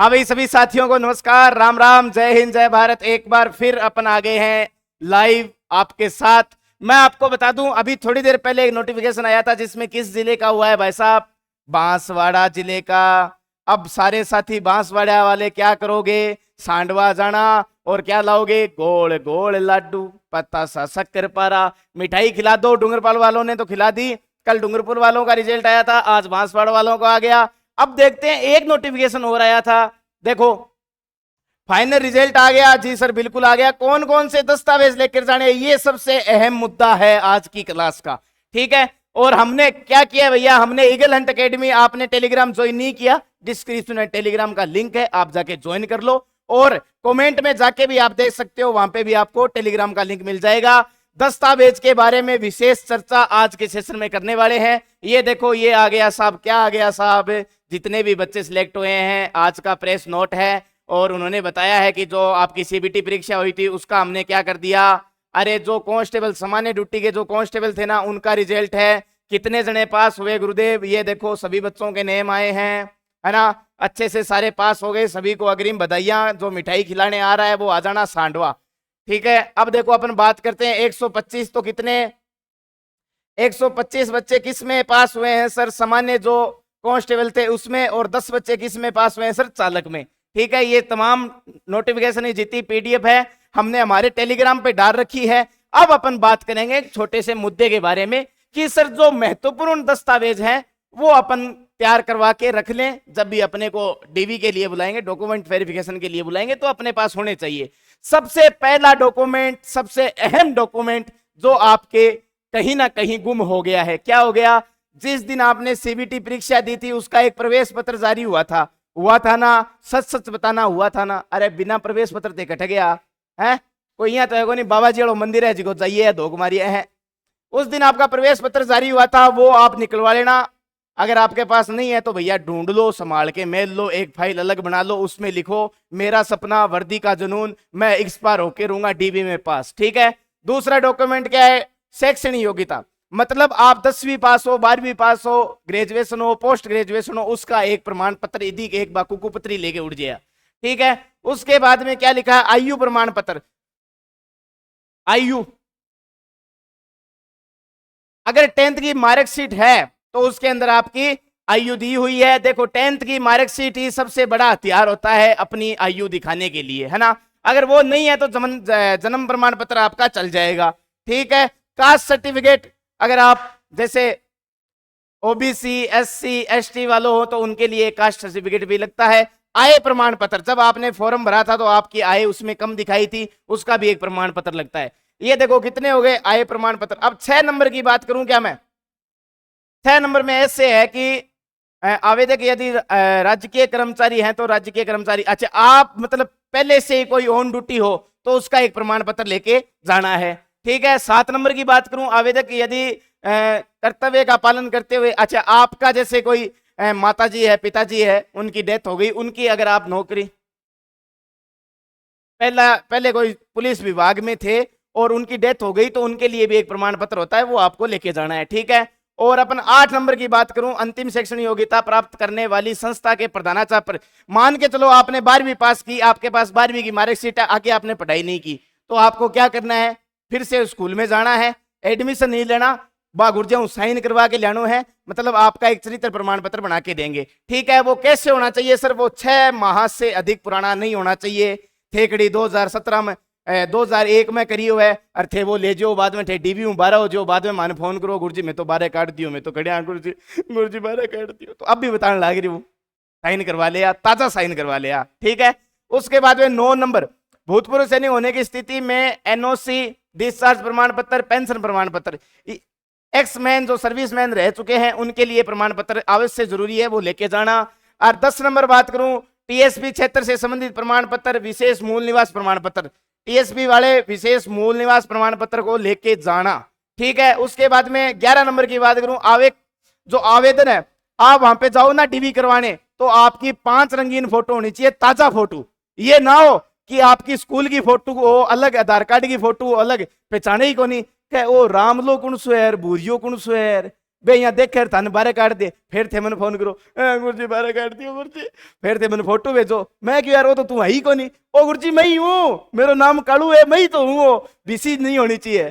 हाँ भाई, सभी साथियों को नमस्कार, राम राम, जय हिंद, जय भारत। एक बार फिर अपन आ गए हैं लाइव आपके साथ। मैं आपको बता दूं, अभी थोड़ी देर पहले एक नोटिफिकेशन आया था जिसमें किस जिले का हुआ है भाई साहब, बांसवाड़ा जिले का। अब सारे साथी बांसवाड़ा वाले क्या करोगे, सांडवा जाना और क्या लाओगे, गोल गोल लाडू, पत्ता सा शक्कर पारा, मिठाई खिला दो। डूंगरपाल वालों ने तो खिला दी, कल डूंगरपुर वालों का रिजल्ट आया था, आज बांसवाड़ा वालों को आ गया। अब देखते हैं, एक नोटिफिकेशन और आया था, देखो फाइनल रिजल्ट आ गया जी सर, बिल्कुल आ गया। कौन कौन से दस्तावेज लेकर जाने, ये सबसे अहम मुद्दा है आज की क्लास का, ठीक है। और हमने क्या किया भैया, हमने ईगल हंट एकेडमी, आपने टेलीग्राम ज्वाइन नहीं किया, डिस्क्रिप्शन में टेलीग्राम का लिंक है, आप जाके ज्वाइन कर लो। और कमेंट में जाके भी आप देख सकते हो, वहां पे भी आपको टेलीग्राम का लिंक मिल जाएगा। दस्तावेज के बारे में विशेष चर्चा आज के सेशन में करने वाले हैं। ये देखो, ये आ गया साहब, क्या आ गया साहब, जितने भी बच्चे सिलेक्ट हुए हैं आज का प्रेस नोट है। और उन्होंने बताया है कि जो आपकी सीबीटी परीक्षा हुई थी उसका हमने क्या कर दिया, अरे जो कांस्टेबल सामान्य ड्यूटी के जो कांस्टेबल थे ना, उनका रिजल्ट है, कितने जने पास हुए गुरुदेव, ये देखो सभी बच्चों के नेम आए हैं, है ना। अच्छे से सारे पास हो गए, सभी को अग्रिम बधाइयां। जो मिठाई खिलाने आ रहा है वो आ जाना सांडवा, ठीक है। अब देखो अपन बात करते हैं 125, तो कितने 125 बच्चे किस में पास हुए हैं सर, सामान्य जो कांस्टेबल थे उसमें, और 10 बच्चे किस में पास हुए हैं सर, चालक में, ठीक है। ये तमाम नोटिफिकेशन जितनी पीडीएफ है हमने हमारे टेलीग्राम पे डाल रखी है। अब अपन बात करेंगे एक छोटे से मुद्दे के बारे में कि सर जो महत्वपूर्ण दस्तावेज हैं वो अपन तैयार करवा के रख लें, जब भी अपने को डीवी के लिए बुलाएंगे, डॉक्यूमेंट वेरिफिकेशन के लिए बुलाएंगे, तो अपने पास होने चाहिए। सबसे पहला डॉक्यूमेंट, सबसे अहम डॉक्यूमेंट जो आपके कहीं ना कहीं गुम हो गया है, क्या हो गया, जिस दिन आपने सीबीटी परीक्षा दी थी उसका एक प्रवेश पत्र जारी हुआ था ना, सच सच बताना, हुआ था ना। अरे बिना प्रवेश पत्र ते कट गया है, कोई यहाँ तो नहीं, बाबा जी मंदिर है जिको जाइए धोख मारिए है। उस दिन आपका प्रवेश पत्र जारी हुआ था, वो आप निकलवा लेना। अगर आपके पास नहीं है तो भैया ढूंढ लो, संभाल के मेल लो, एक फाइल अलग बना लो, उसमें लिखो मेरा सपना वर्दी का जुनून, मैं इस बार होके रहूंगा डीबी में पास, ठीक है। दूसरा डॉक्यूमेंट क्या है, शैक्षणिक योग्यता, मतलब आप 10वीं पास हो, 12वीं पास हो, ग्रेजुएशन हो, पोस्ट ग्रेजुएशन हो, उसका एक प्रमाण पत्र, यदि एक बार कुकुपत्री लेके उठ जाए, ठीक है। उसके बाद में क्या लिखा है, आयु प्रमाण पत्र, आयु, अगर 10th की मार्कशीट है तो उसके अंदर आपकी आयु दी हुई है। देखो 10th की मार्कशीट ही सबसे बड़ा हथियार होता है अपनी आयु दिखाने के लिए, है ना। अगर वो नहीं है तो जन्म प्रमाण पत्र आपका चल जाएगा, ठीक है। कास्ट सर्टिफिकेट, अगर आप जैसे ओबीसी, एससी, एसटी वालों हो तो उनके लिए कास्ट सर्टिफिकेट भी लगता है। आय प्रमाण पत्र, जब आपने फॉर्म भरा था तो आपकी आय उसमें कम दिखाई थी, उसका भी एक प्रमाण पत्र लगता है। ये देखो कितने हो गए आय प्रमाण पत्र। अब 6 नंबर की बात करूं क्या मैं, 6 नंबर में ऐसे है कि आवेदक यदि राजकीय कर्मचारी हैं तो राजकीय कर्मचारी, अच्छा आप मतलब पहले से कोई ऑन ड्यूटी हो तो उसका एक प्रमाण पत्र लेके जाना है, ठीक है। 7 नंबर की बात करूं, आवेदक यदि कर्तव्य का पालन करते हुए, अच्छा आपका जैसे कोई माताजी है, पिताजी है, उनकी डेथ हो गई, उनकी अगर आप नौकरी पहले कोई पुलिस विभाग में थे और उनकी डेथ हो गई तो उनके लिए भी एक प्रमाण पत्र होता है, वो आपको लेके जाना है, ठीक है। और अपन 8 नंबर की बात करूं, अंतिम शैक्षणिक योग्यता प्राप्त करने वाली संस्था के प्रधानाचार्य, मान के चलो आपने 12वीं पास की, आपके पास 12वीं की मार्कशीट है, आगे आपने पढ़ाई नहीं की, तो आपको क्या करना है, फिर से स्कूल में जाना है, एडमिशन नहीं लेना, गुरजाऊ साइन करवा के लानो है, मतलब आपका एक चरित्र प्रमाण पत्र बना के देंगे, ठीक है। वो कैसे होना चाहिए सर, वो 6 माह से अधिक पुराना नहीं होना चाहिए। थेकड़ी 2017 में 2001 में करी हुआ है, और थे वो ले जो बाद में थे डीबी 12 हो जो, बाद में मान फोन करो गुरुजी मैं तो 12 काट दियो, मैं तो कड़िया गुरुजी 12 काट दियो, तो अब भी बताने लग रही, वो साइन करवा लिया, ताजा साइन करवा लिया, ठीक है। उसके बाद में 9 नंबर, भूतपूर्व सैनिक होने की स्थिति में एनओसी, डिस्चार्ज प्रमाण पत्र, पेंशन प्रमाण पत्र, एक्स मैन जो सर्विस मैन रह चुके हैं उनके लिए प्रमाण पत्र अवश्य जरूरी है, वो लेके जाना। और 10 नंबर बात करूं, टीएसपी क्षेत्र से संबंधित प्रमाण पत्र, विशेष मूल निवास प्रमाण पत्र, टीएसपी वाले विशेष मूल निवास प्रमाण पत्र को लेके जाना, ठीक है। उसके बाद में 11 नंबर की बात करूं, जो आवेदन है, आप वहां पे जाओ ना डीवी करवाने, तो आपकी 5 रंगीन फोटो होनी चाहिए, ताजा फोटो, ये ना हो कि आपकी स्कूल की फोटो हो अलग, आधार कार्ड की फोटो अलग, पहचाने ही को नहीं, ओ रामलो कुण सुएर, भूरियो कुण सुएर, बे यहाँ देख कर थाने बारे काट दे, फिर थे मैंने फोन करो गुरुजी बारे काट दियो गुरुजी, फिर थे मैंने फोटो भेजो। मैं क्यों यार, वो तो तू है ही को नहीं। ओ गुरुजी मैं ही हूँ, मेरा नाम कालू है, मैं ही तो हूँ। बीसी नहीं होनी चाहिए।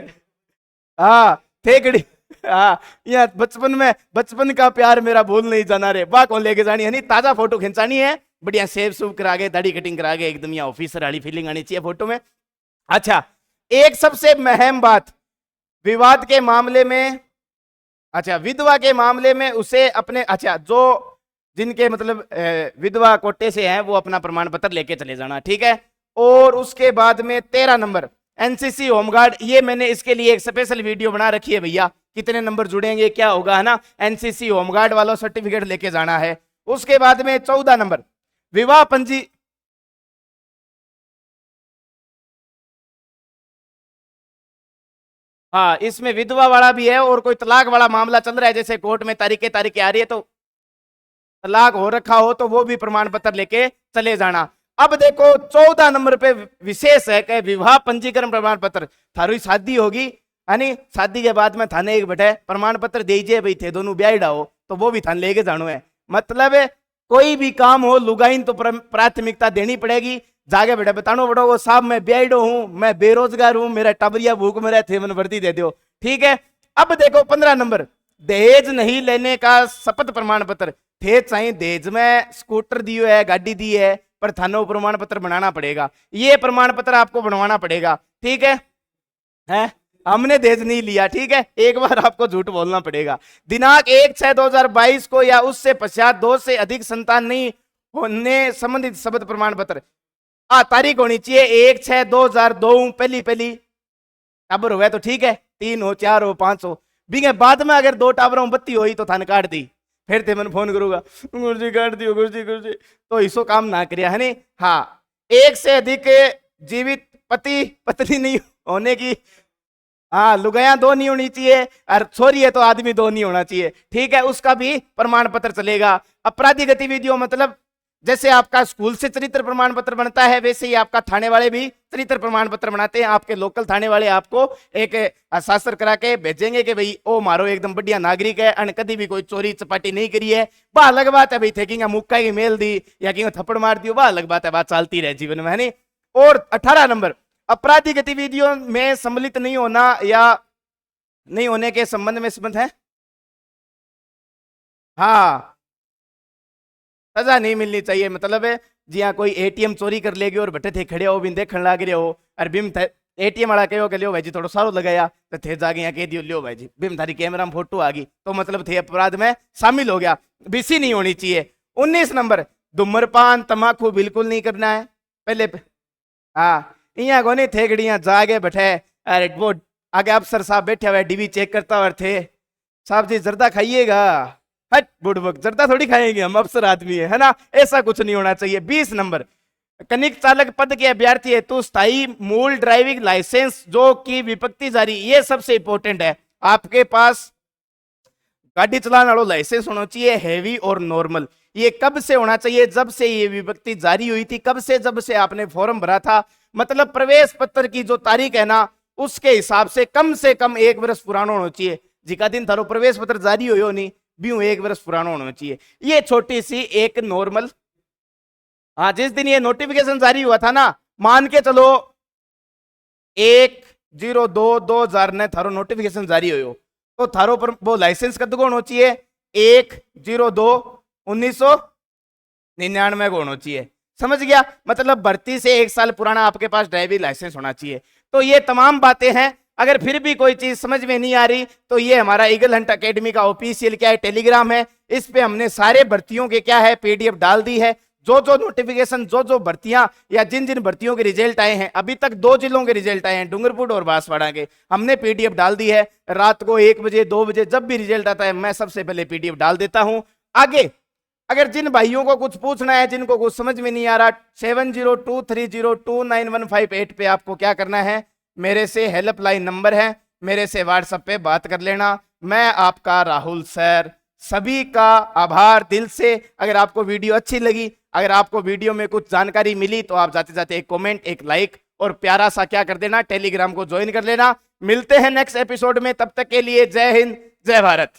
हाँ थे कड़ी। हाँ यहाँ बचपन का प्यार मेरा भूल नहीं जाना रे, वाह कौन लेके जानी है। नहीं ताजा फोटो खिंचानी है, बढ़िया सेव सूप करा के, दाढ़ी कटिंग करा के, एकदम यहाँ ऑफिसर वाली फीलिंग आनी चाहिए फोटो में। अच्छा एक सबसे अहम बात विवाद के मामले में, अच्छा विधवा के मामले में उसे अपने, अच्छा जो जिनके मतलब विधवा कोटे से हैं वो अपना प्रमाण पत्र लेके चले जाना, ठीक है। और उसके बाद में 13 नंबर एनसीसी होमगार्ड, ये मैंने इसके लिए एक स्पेशल वीडियो बना रखी है भैया, कितने नंबर जुड़ेंगे क्या होगा, है ना। एनसीसी होमगार्ड वालों सर्टिफिकेट लेके जाना है। उसके बाद में 14 नंबर विवाह पंजी, हाँ इसमें विधवा वाला भी है और कोई तलाक वाला मामला चल रहा है, जैसे कोर्ट में तारीखें आ रही है, तो तलाक हो रखा हो तो वो भी प्रमाण पत्र लेके चले जाना। अब देखो 14 नंबर पे विशेष है कि विवाह पंजीकरण प्रमाण पत्र, थारी शादी होगी है नी, शादी के बाद में थाने एक बैठे प्रमाण पत्र दीजिए भाई थे दोनों ब्याह हो, तो वो भी थाने लेके जानो है। मतलब कोई भी काम हो लुगाइन तो प्राथमिकता देनी पड़ेगी। जागे बेटा बतानो बड़ो वो साहब मैं ब्याइडो हूं, मैं बेरोजगार हूं, मेरा टबरिया भूख में रहे थे, मन वर्दी दे दो, ठीक है। अब देखो 15 नंबर दहेज नहीं लेने का शपथ प्रमाण पत्र, थे चाहिए दहेज में स्कूटर दियो है, गाड़ी दी है, पर थानो प्रमाण पत्र बनाना पड़ेगा, ये प्रमाण पत्र आपको बनवाना पड़ेगा, ठीक है? हमने दहेज नहीं लिया, ठीक है, एक बार आपको झूठ बोलना पड़ेगा। दिनांक 1/6/2022 को या उससे पश्चात 2 से अधिक संतान नहीं होने संबंधित शपथ प्रमाण पत्र, तारीख होनी चाहिए 1/6/2002, पहली टाबर हुआ तो ठीक है, 3 हो 4 हो 5 हो, बीगे बाद में अगर 2 टाबरों बत्ती हुई तो थाने काट दी, फिर थे मैंने फोन करूंगा गुरुजी काट दियो गुरुजी, तो इसो काम ना करिया है नी। हाँ 1 से अधिक जीवित पति पत्नी नहीं होने की, हाँ लुगाया 2 नहीं होनी चाहिए, और छोरी है तो आदमी 2 नहीं होना चाहिए, ठीक है, उसका भी प्रमाण पत्र चलेगा। अपराधी गतिविधियों मतलब जैसे आपका स्कूल से चरित्र प्रमाण पत्र बनता है, वैसे ही आपका थाने वाले भी चरित्र प्रमाण पत्र बनाते हैं। आपके लोकल थाने वाले आपको एक हस्ताक्षर करा के भेजेंगे कि भाई ओ मारो एकदम बढ़िया नागरिक है, अन कभी भी कोई चोरी चपाटी नहीं करी है, वह अलग बात है भाई थे कि मुक्का की मेल दी या कि थप्पड़ मार दियो, वह अलग बात है, बात चलती रहे जीवन में, है नहीं। और 18 नंबर अपराधी गतिविधियों में सम्मिलित नहीं होना या नहीं होने के संबंध में संबंध है, हाँ सजा नहीं मिलनी चाहिए। मतलब है जी हाँ कोई एटीएम चोरी कर लेगी और बटे थे खड़े हो बिन देखने लग रहे हो, और बिम एटीएम वाला कहो के लियो भाई जी थोड़ा सारो लगाया, तो थे जाके यहाँ कह दियो लियो भाई जी बिम थारी कैमरा में फोटो आ गई, तो मतलब थे अपराध में शामिल हो गया, बीसी नहीं होनी चाहिए। 19 नंबर धूम्रपान तम्बाकू बिल्कुल नहीं करना है पहले, हाँ यहाँ को नहीं थे गड़िया जागे बैठे, अरे वो आगे अफसर साहब बैठे हुए डीवी चेक करता हुआ थे, साहब जी जर्दा खाइएगा, हट बुड़बक जर्दा थोड़ी खाएंगे हम, अफसर आदमी है ना, ऐसा कुछ नहीं होना चाहिए। 20 नंबर कनिक चालक पद के अभ्यर्थी है तो स्थायी मूल ड्राइविंग लाइसेंस जो कि विपत्ति जारी, ये सबसे इंपॉर्टेंट है, आपके पास गाड़ी चलाने वालों लाइसेंस होना चाहिए हैवी और नॉर्मल। ये कब से होना चाहिए, जब से ये विभक्ति जारी हुई थी, कब से, जब से आपने फॉर्म भरा था, मतलब प्रवेश पत्र की जो तारीख है ना उसके हिसाब से कम 1 वर्ष पुराना होना चाहिए, जिका दिन थारो प्रवेश पत्र जारी हो नहीं भी 1 वर्ष पुराना होना चाहिए। ये छोटी सी एक नॉर्मल, हाँ जिस दिन ये नोटिफिकेशन जारी हुआ था ना, मान के चलो 1/02/2000 ने थारो नोटिफिकेशन जारी हो, तो थारो पर वो लाइसेंस कद को होना चाहिए 1/02/1999 को होना चाहिए, समझ गया। मतलब भर्ती से 1 साल पुराना आपके पास ड्राइविंग लाइसेंस होना चाहिए। तो ये तमाम बातें हैं, अगर फिर भी कोई चीज समझ में नहीं आ रही तो ये हमारा ईगल हंट एकेडमी का ऑफिशियल क्या है टेलीग्राम है, इस पे हमने सारे भर्तियों के क्या है पीडीएफ डाल दी है, जो नोटिफिकेशन जो भर्तियां या जिन भर्तियों के रिजल्ट आए हैं, अभी तक 2 जिलों के रिजल्ट आए हैं डूंगरपुर और बांसवाड़ा के, हमने पीडीएफ डाल दी है। रात को 1 बजे 2 बजे जब भी रिजल्ट आता है मैं सबसे पहले पीडीएफ डाल देता हूं। आगे अगर जिन भाइयों को कुछ पूछना है, जिनको कुछ समझ में नहीं आ रहा, 7023029158 पे आपको क्या करना है, मेरे से हेल्पलाइन नंबर है, मेरे से व्हाट्सएप पे बात कर लेना। मैं आपका राहुल सर, सभी का आभार दिल से। अगर आपको वीडियो अच्छी लगी, अगर आपको वीडियो में कुछ जानकारी मिली तो आप जाते जाते एक कमेंट, एक लाइक और प्यारा सा क्या कर देना, टेलीग्राम को ज्वाइन कर लेना। मिलते हैं नेक्स्ट एपिसोड में, तब तक के लिए जय हिंद जय भारत।